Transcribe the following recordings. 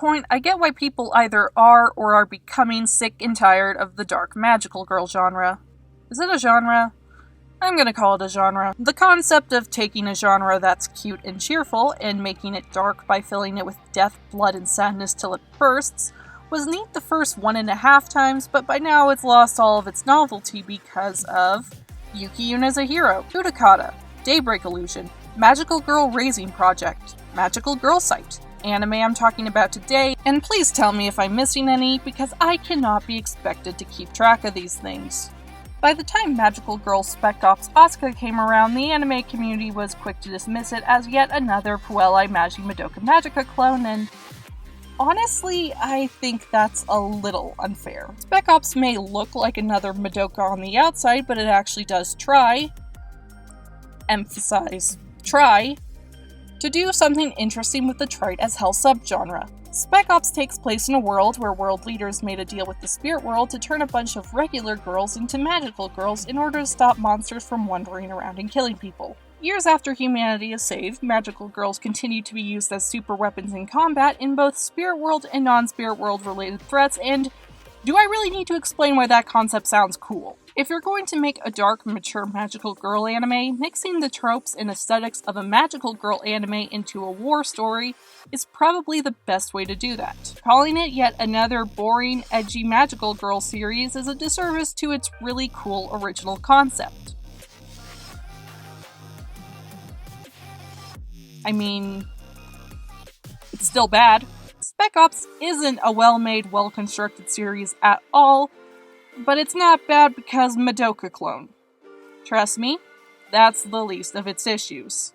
point, I get why people either are or are becoming sick and tired of the dark magical girl genre. Is it a genre? I'm gonna call it a genre. The concept of taking a genre that's cute and cheerful and making it dark by filling it with death, blood, and sadness till it bursts was neat the first 1.5 times, but by now it's lost all of its novelty because of Yuki Yuna's a Hero, Kudakata, Daybreak Illusion, Magical Girl Raising Project, Magical Girl Site, anime I'm talking about today, and please tell me if I'm missing any, because I cannot be expected to keep track of these things. By the time Magical Girl Spec Ops Asuka came around, the anime community was quick to dismiss it as yet another Puellai Magi Madoka Magica clone, and honestly, I think that's a little unfair. Spec Ops may look like another Madoka on the outside, but it actually does try, emphasize, try, to do something interesting with the trite as hell subgenre. Spec Ops takes place in a world where world leaders made a deal with the spirit world to turn a bunch of regular girls into magical girls in order to stop monsters from wandering around and killing people. Years after humanity is saved, magical girls continue to be used as super weapons in combat in both spirit world and non-spirit world related threats, and do I really need to explain why that concept sounds cool? If you're going to make a dark, mature magical girl anime, mixing the tropes and aesthetics of a magical girl anime into a war story is probably the best way to do that. Calling it yet another boring, edgy magical girl series is a disservice to its really cool original concept. I mean, it's still bad. Spec Ops isn't a well-made, well-constructed series at all, but it's not bad because Madoka clone. Trust me, that's the least of its issues.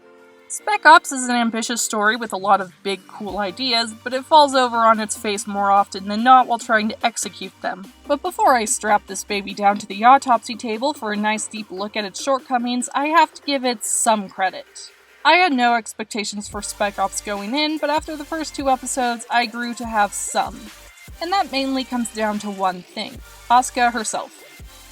Spec Ops is an ambitious story with a lot of big, cool ideas, but it falls over on its face more often than not while trying to execute them. But before I strap this baby down to the autopsy table for a nice deep look at its shortcomings, I have to give it some credit. I had no expectations for Spec Ops going in, but after the first 2 episodes, I grew to have some. And that mainly comes down to one thing: Asuka herself.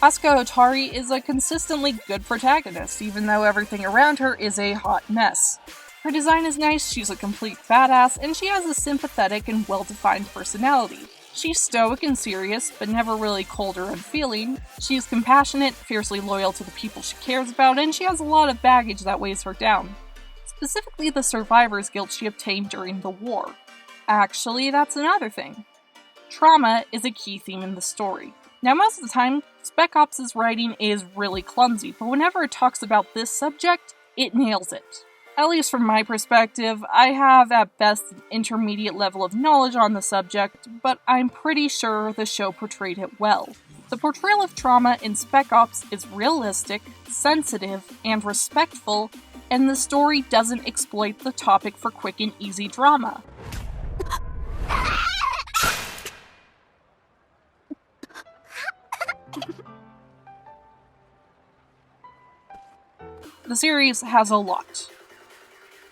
Asuka Hotari is a consistently good protagonist, even though everything around her is a hot mess. Her design is nice, she's a complete badass, and she has a sympathetic and well-defined personality. She's stoic and serious, but never really cold or unfeeling. She is compassionate, fiercely loyal to the people she cares about, and she has a lot of baggage that weighs her down. Specifically the survivor's guilt she obtained during the war. Actually, that's another thing. Trauma is a key theme in the story. Now, most of the time, Spec Ops' writing is really clumsy, but whenever it talks about this subject, it nails it. At least from my perspective, I have at best an intermediate level of knowledge on the subject, but I'm pretty sure the show portrayed it well. The portrayal of trauma in Spec Ops is realistic, sensitive, and respectful, and the story doesn't exploit the topic for quick and easy drama. The series has a lot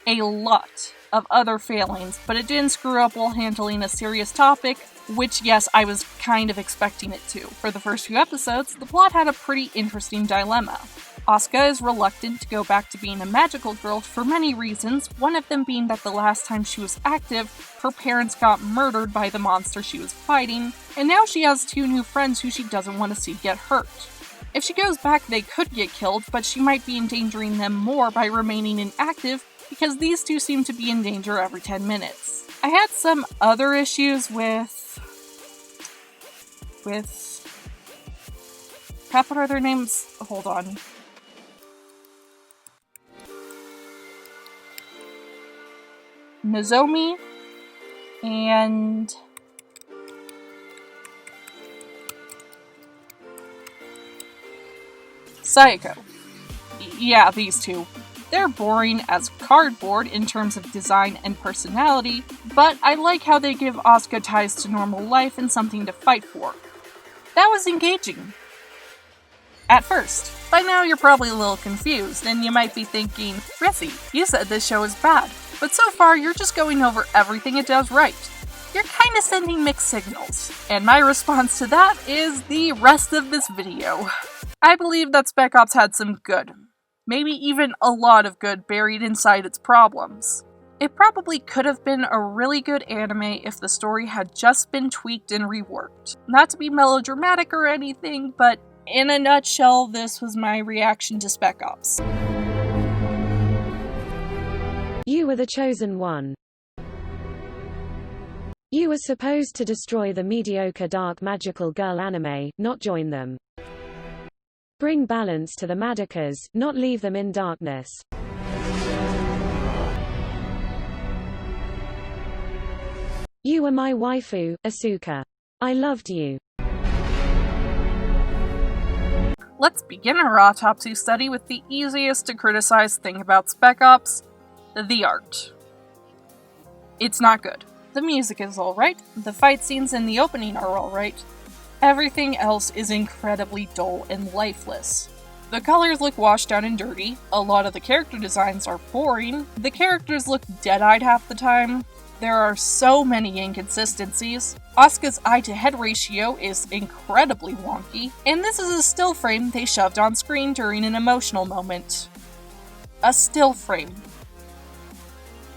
of other failings, but it didn't screw up while handling a serious topic, which, yes, I was kind of expecting it to. For the first few episodes, the plot had a pretty interesting dilemma. Asuka is reluctant to go back to being a magical girl for many reasons, one of them being that the last time she was active, her parents got murdered by the monster she was fighting, and now she has 2 new friends who she doesn't want to see get hurt. If she goes back, they could get killed, but she might be endangering them more by remaining inactive, because these 2 seem to be in danger every 10 minutes. I had some other issues with... Crap, what are their names? Hold on. Nozomi and Sayako. Yeah, these 2. They're boring as cardboard in terms of design and personality, but I like how they give Asuka ties to normal life and something to fight for. That was engaging. At first. By now you're probably a little confused, and you might be thinking, Rissy, you said this show is bad, but so far you're just going over everything it does right. You're kinda sending mixed signals. And my response to that is the rest of this video. I believe that Spec Ops had some good, maybe even a lot of good buried inside its problems. It probably could have been a really good anime if the story had just been tweaked and reworked. Not to be melodramatic or anything, but in a nutshell, this was my reaction to Spec Ops. You were the chosen one. You were supposed to destroy the mediocre dark magical girl anime, not join them. Bring balance to the Madocas, not leave them in darkness. You were my waifu, Asuka. I loved you. Let's begin our autopsy study with the easiest to criticize thing about Spec Ops, the art. It's not good. The music is alright, the fight scenes in the opening are alright. Everything else is incredibly dull and lifeless. The colors look washed out and dirty, a lot of the character designs are boring, the characters look dead-eyed half the time, there are so many inconsistencies, Asuka's eye-to-head ratio is incredibly wonky, and this is a still frame they shoved on screen during an emotional moment. A still frame.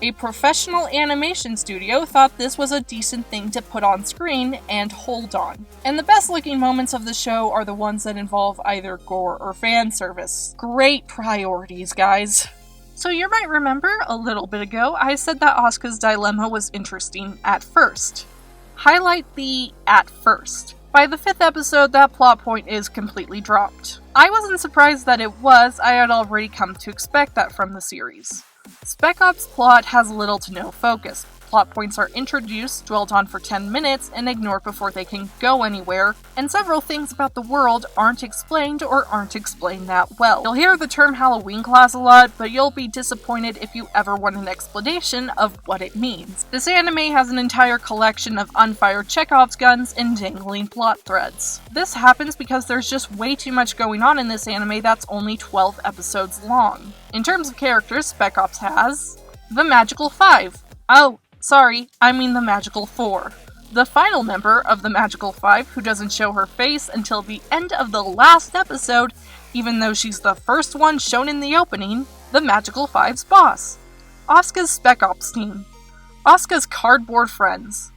A professional animation studio thought this was a decent thing to put on screen and hold on. And the best looking moments of the show are the ones that involve either gore or fan service. Great priorities, guys. So you might remember, a little bit ago, I said that Asuka's dilemma was interesting at first. Highlight the at first. By the 5th episode, that plot point is completely dropped. I wasn't surprised that it was, I had already come to expect that from the series. Spec Ops' plot has little to no focus. Plot points are introduced, dwelt on for 10 minutes, and ignored before they can go anywhere, and several things about the world aren't explained or aren't explained that well. You'll hear the term Halloween class a lot, but you'll be disappointed if you ever want an explanation of what it means. This anime has an entire collection of unfired Chekhov's guns and dangling plot threads. This happens because there's just way too much going on in this anime that's only 12 episodes long. In terms of characters, Spec Ops has the Magical Five. Oh, sorry, I mean the Magical Four. The final member of the Magical Five, who doesn't show her face until the end of the last episode, even though she's the first one shown in the opening, the Magical Five's boss. Asuka's Spec Ops team. Asuka's cardboard friends.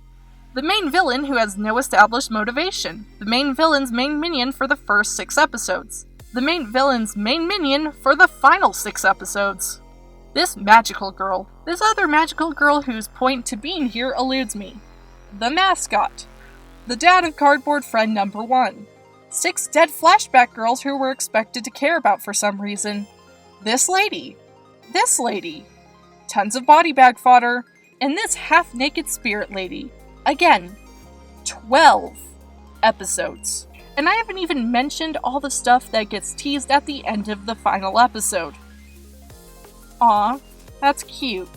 The main villain who has no established motivation. The main villain's main minion for the first 6 episodes. The main villain's main minion for the final 6 episodes. This magical girl. This other magical girl whose point to being here eludes me. The mascot. The dad of cardboard friend number 1. 6 dead flashback girls who were expected to care about for some reason. This lady. This lady. Tons of body bag fodder. And this half-naked spirit lady. Again, 12 episodes. And I haven't even mentioned all the stuff that gets teased at the end of the final episode. Aw, that's cute.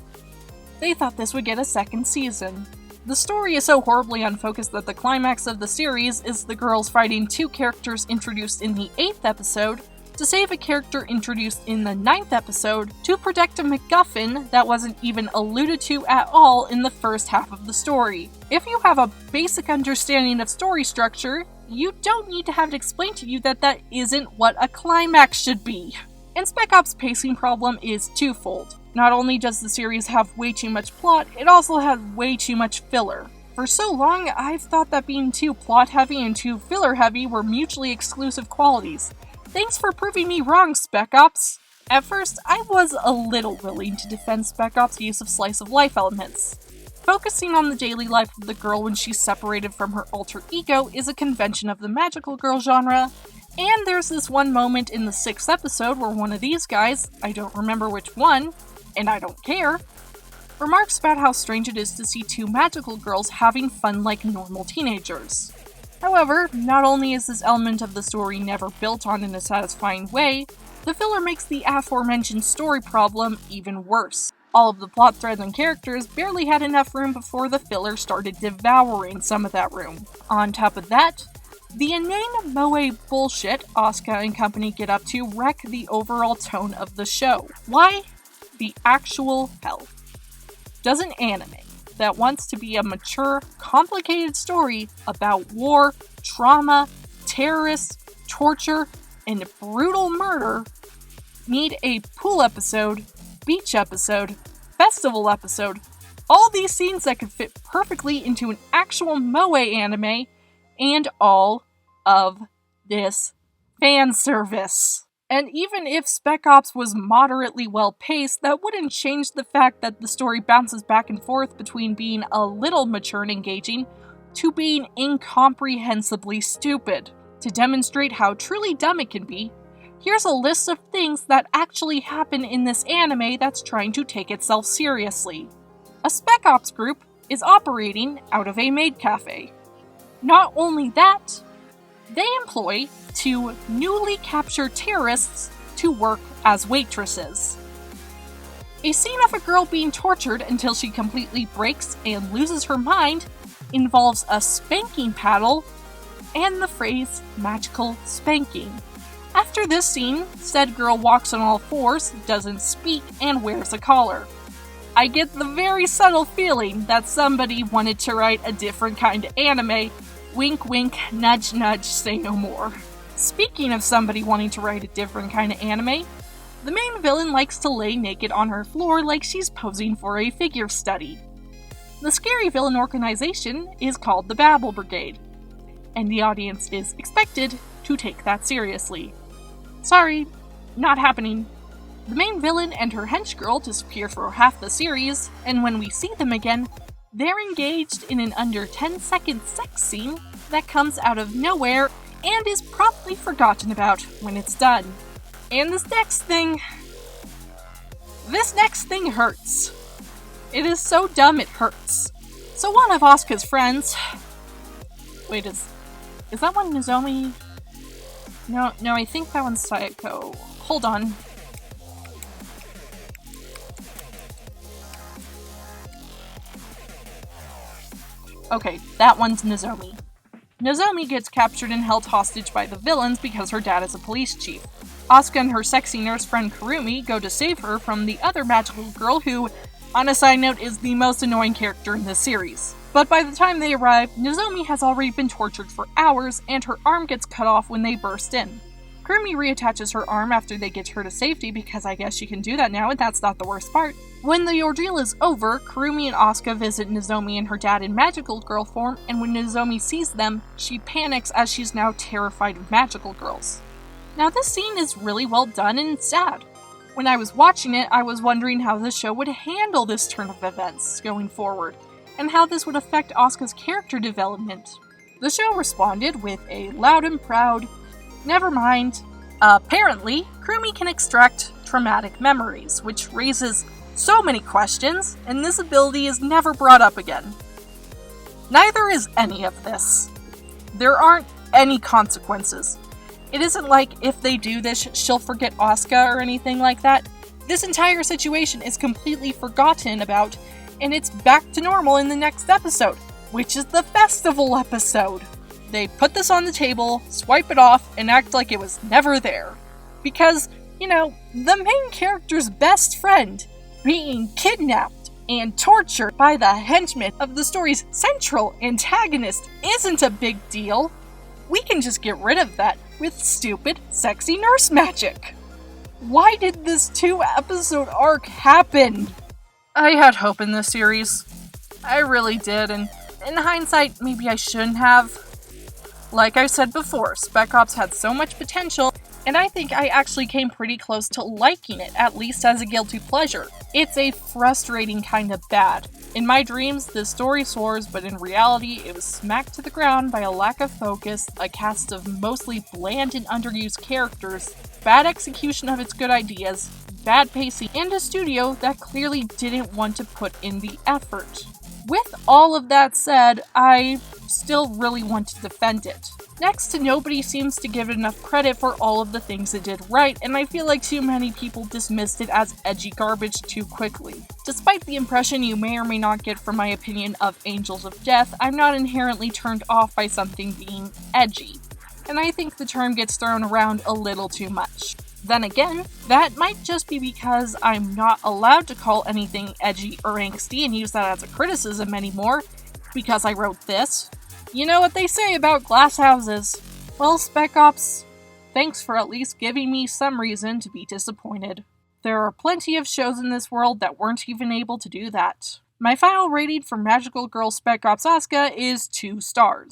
They thought this would get a second season. The story is so horribly unfocused that the climax of the series is the girls fighting 2 characters introduced in the 8th episode to save a character introduced in the 9th episode to protect a MacGuffin that wasn't even alluded to at all in the first half of the story. If you have a basic understanding of story structure, you don't need to have it explained to you that that isn't what a climax should be. And Spec Ops' pacing problem is twofold. Not only does the series have way too much plot, it also has way too much filler. For so long, I've thought that being too plot-heavy and too filler-heavy were mutually exclusive qualities. Thanks for proving me wrong, Spec Ops! At first, I was a little willing to defend Spec Ops' use of slice-of-life elements. Focusing on the daily life of the girl when she's separated from her alter ego is a convention of the magical girl genre, and there's this one moment in the 6th episode where one of these guys, I don't remember which one, and I don't care, remarks about how strange it is to see 2 magical girls having fun like normal teenagers. However, not only is this element of the story never built on in a satisfying way, the filler makes the aforementioned story problem even worse. All of the plot threads and characters barely had enough room before the filler started devouring some of that room. On top of that, the inane moe bullshit Asuka and company get up to wreck the overall tone of the show. Why the actual hell does an anime that wants to be a mature, complicated story about war, trauma, terrorists, torture, and brutal murder need a pool episode, beach episode, festival episode. All these scenes that could fit perfectly into an actual moe anime, and all of this fan service. And even if Spec Ops was moderately well paced, that wouldn't change the fact that the story bounces back and forth between being a little mature and engaging to being incomprehensibly stupid. To demonstrate how truly dumb it can be, here's a list of things that actually happen in this anime that's trying to take itself seriously. A Spec Ops group is operating out of a maid cafe. Not only that, they employ 2 newly captured terrorists to work as waitresses. A scene of a girl being tortured until she completely breaks and loses her mind involves a spanking paddle and the phrase magical spanking. After this scene, said girl walks on all fours, doesn't speak, and wears a collar. I get the very subtle feeling that somebody wanted to write a different kind of anime. Wink wink, nudge nudge, say no more. Speaking of somebody wanting to write a different kind of anime, the main villain likes to lay naked on her floor like she's posing for a figure study. The scary villain organization is called the Babble Brigade, and the audience is expected to take that seriously. Sorry, not happening. The main villain and her henchgirl disappear for half the series, and when we see them again, they're engaged in an under 10-second sex scene that comes out of nowhere and is promptly forgotten about when it's done. And this next thing hurts. It is so dumb it hurts. So one of Asuka's friends... Wait, is that one Nozomi? No, I think that one's Sayako. Hold on. Okay, that one's Nozomi. Nozomi gets captured and held hostage by the villains because her dad is a police chief. Asuka and her sexy nurse friend Kurumi go to save her from the other magical girl who, on a side note, is the most annoying character in this series. But by the time they arrive, Nozomi has already been tortured for hours and her arm gets cut off when they burst in. Kurumi reattaches her arm after they get her to safety because I guess she can do that now and that's not the worst part. When the ordeal is over, Kurumi and Asuka visit Nozomi and her dad in magical girl form, and when Nozomi sees them, she panics as she's now terrified of magical girls. Now this scene is really well done and sad. When I was watching it, I was wondering how the show would handle this turn of events going forward, and how this would affect Asuka's character development. The show responded with a loud and proud, "Never mind." Apparently, Kurumi can extract traumatic memories, which raises so many questions, and this ability is never brought up again. Neither is any of this. There aren't any consequences. It isn't like if they do this, she'll forget Asuka or anything like that. This entire situation is completely forgotten about, and it's back to normal in the next episode, which is the festival episode. They put this on the table, swipe it off, and act like it was never there. Because, the main character's best friend being kidnapped and tortured by the henchmen of the story's central antagonist isn't a big deal. We can just get rid of that with stupid, sexy nurse magic. Why did this 2-episode arc happen? I had hope in this series. I really did, and in hindsight, maybe I shouldn't have. Like I said before, Spec Ops had so much potential, and I think I actually came pretty close to liking it, at least as a guilty pleasure. It's a frustrating kind of bad. In my dreams, the story soars, but in reality, it was smacked to the ground by a lack of focus, a cast of mostly bland and underused characters, bad execution of its good ideas, bad pacing, and a studio that clearly didn't want to put in the effort. With all of that said, I still really want to defend it. Next to nobody seems to give it enough credit for all of the things it did right, and I feel like too many people dismissed it as edgy garbage too quickly. Despite the impression you may or may not get from my opinion of Angels of Death, I'm not inherently turned off by something being edgy, and I think the term gets thrown around a little too much. Then again, that might just be because I'm not allowed to call anything edgy or angsty and use that as a criticism anymore, because I wrote this. You know what they say about glass houses. Well, Spec Ops, thanks for at least giving me some reason to be disappointed. There are plenty of shows in this world that weren't even able to do that. My final rating for Magical Girl Spec Ops Asuka is 2 stars.